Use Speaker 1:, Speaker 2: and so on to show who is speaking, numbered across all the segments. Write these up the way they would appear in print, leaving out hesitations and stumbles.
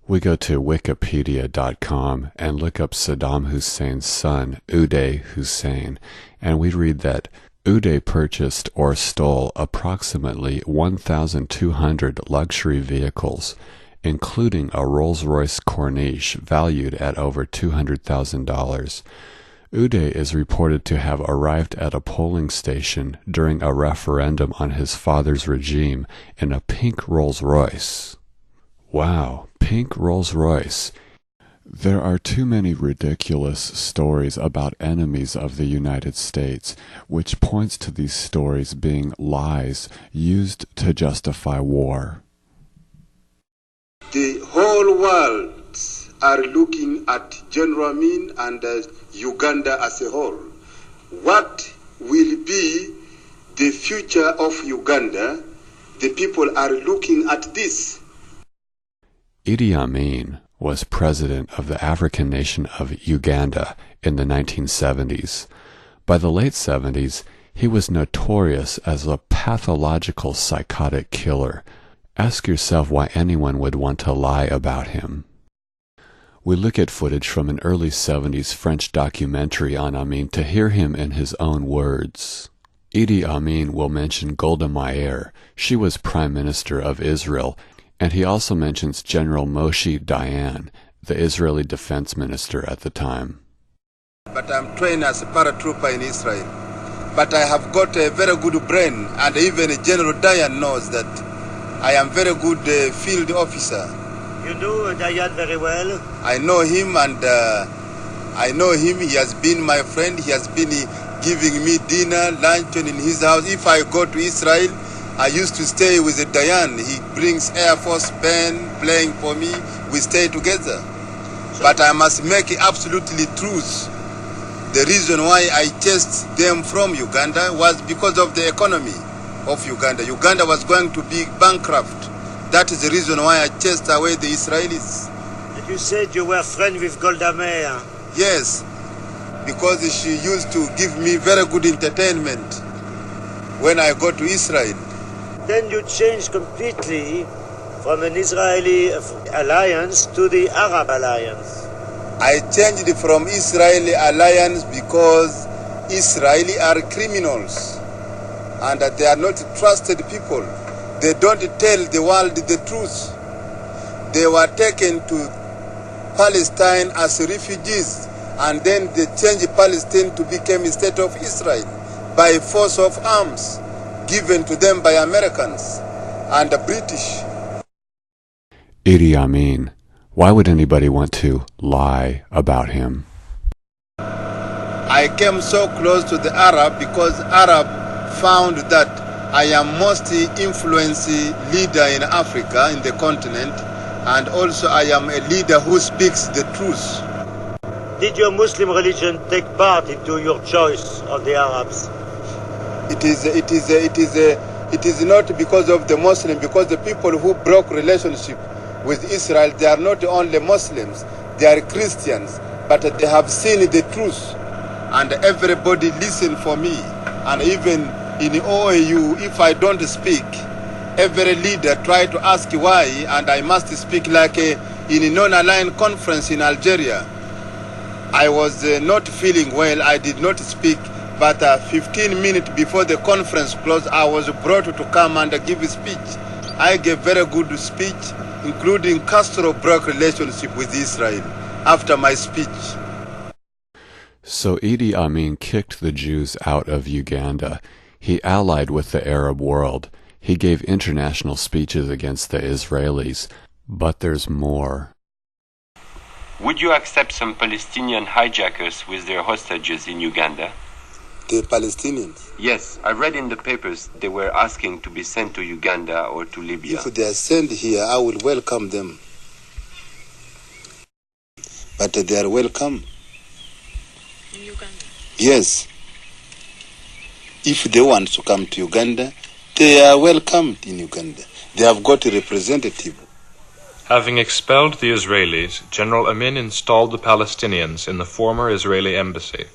Speaker 1: We go to wikipedia.com and look up Saddam Hussein's son, Uday Hussein, and we read that Uday purchased or stole approximately 1,200 luxury vehicles, including a Rolls-Royce Corniche valued at over $200,000. Uday is reported to have arrived at a polling station during a referendum on his father's regime in a pink Rolls-Royce. Wow, pink Rolls-Royce. There are too many ridiculous stories about enemies of the United States, which points to these stories being lies used to justify war.
Speaker 2: The whole world are looking at General Amin and Uganda as a whole. What will be the future of Uganda? The people are looking at this.
Speaker 1: Idi Amin was president of the African nation of Uganda in the 1970s. By the late 70s, he was notorious as a pathological psychotic killer. Ask yourself why anyone would want to lie about him. We look at footage from an early 70s French documentary on Amin to hear him in his own words. Idi Amin will mention Golda Meir. She was Prime Minister of Israel, and he also mentions General Moshe Dayan, the Israeli Defense Minister at the time.
Speaker 2: But I'm trained as a paratrooper in Israel. But I have got a very good brain, and even General Dayan knows that I am very good field officer.
Speaker 3: You know Dayan very well?
Speaker 2: I know him, and He has been my friend. He has been giving me dinner, luncheon in his house. If I go to Israel, I used to stay with Dayan. He brings Air Force band playing for me. We stay together. But I must make it absolutely truth. The reason why I chased them from Uganda was because of the economy of Uganda. Uganda was going to be bankrupt. That is the reason why I chased away the Israelis.
Speaker 3: And you said you were friends with Golda Meir.
Speaker 2: Yes, because she used to give me very good entertainment when I go to Israel.
Speaker 3: Then you changed completely from an Israeli alliance to the Arab alliance.
Speaker 2: I changed from Israeli alliance because Israeli are criminals and that they are not trusted people. They don't tell the world the truth. They were taken to Palestine as refugees, and then they changed Palestine to become a state of Israel by force of arms given to them by Americans and the British.
Speaker 1: Idi Amin. Why would anybody want to lie about him?
Speaker 2: I came so close to the Arab because Arab found that I am most influential leader in Africa, in the continent, and also I am a leader who speaks the truth.
Speaker 3: Did your Muslim religion take part into your choice of the Arabs?
Speaker 2: It is not because of the Muslim, because the people who broke relationship with Israel, they are not only Muslims, they are Christians, but they have seen the truth, and everybody listen for me. And even in OAU, if I don't speak, every leader try to ask why, and I must speak like in a non-aligned conference in Algeria. I was not feeling well, I did not speak, but 15 minutes before the conference closed, I was brought to come and give a speech. I gave very good speech, including Castro broke relationship with Israel after my speech.
Speaker 1: So Idi Amin kicked the Jews out of Uganda. He allied with the Arab world. He gave international speeches against the Israelis. But there's more.
Speaker 4: Would you accept some Palestinian hijackers with their hostages in Uganda?
Speaker 2: The Palestinians?
Speaker 4: Yes, I read in the papers they were asking to be sent to Uganda or to Libya.
Speaker 2: If they are sent here, I will welcome them. But they are welcome.
Speaker 5: In Uganda?
Speaker 2: Yes. If they want to come to Uganda, they are welcomed in Uganda. They have got a representative.
Speaker 6: Having expelled the Israelis, General Amin installed the Palestinians in the former Israeli embassy.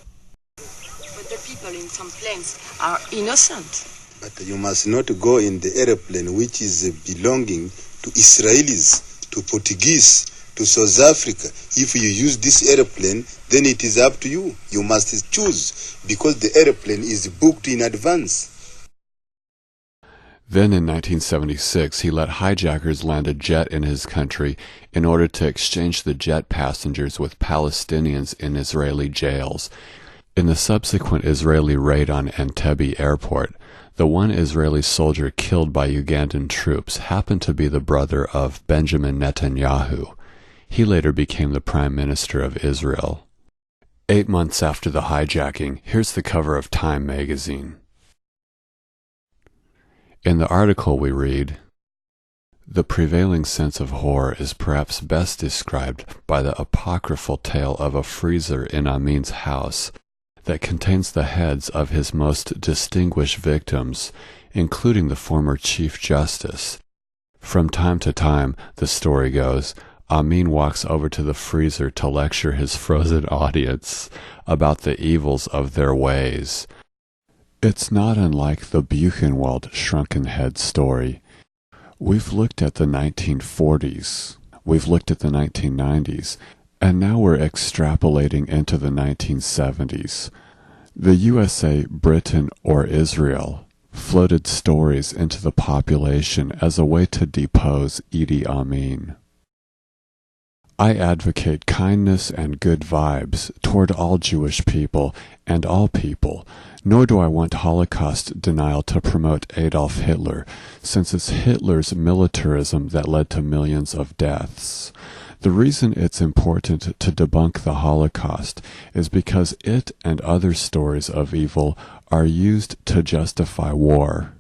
Speaker 5: But the people in some planes are innocent.
Speaker 2: But you must not go in the airplane which is belonging to Israelis, to Portuguese, to South Africa. If you use this airplane, then it is up to you. You must choose, because the airplane is booked in advance.
Speaker 1: Then in 1976, he let hijackers land a jet in his country in order to exchange the jet passengers with Palestinians in Israeli jails. In the subsequent Israeli raid on Entebbe airport, the one Israeli soldier killed by Ugandan troops happened to be the brother of Benjamin Netanyahu. He later became the Prime Minister of Israel. 8 months after the hijacking, here's the cover of Time magazine. In the article we read, "The prevailing sense of horror is perhaps best described by the apocryphal tale of a freezer in Amin's house that contains the heads of his most distinguished victims, including the former Chief Justice. From time to time, the story goes, Amin walks over to the freezer to lecture his frozen audience about the evils of their ways." It's not unlike the Buchenwald Shrunken Heads story. We've looked at the 1940s, we've looked at the 1990s, and now we're extrapolating into the 1970s. The USA, Britain, or Israel floated stories into the population as a way to depose Idi Amin. I advocate kindness and good vibes toward all Jewish people and all people, nor do I want Holocaust denial to promote Adolf Hitler, since it's Hitler's militarism that led to millions of deaths. The reason it's important to debunk the Holocaust is because it and other stories of evil are used to justify war.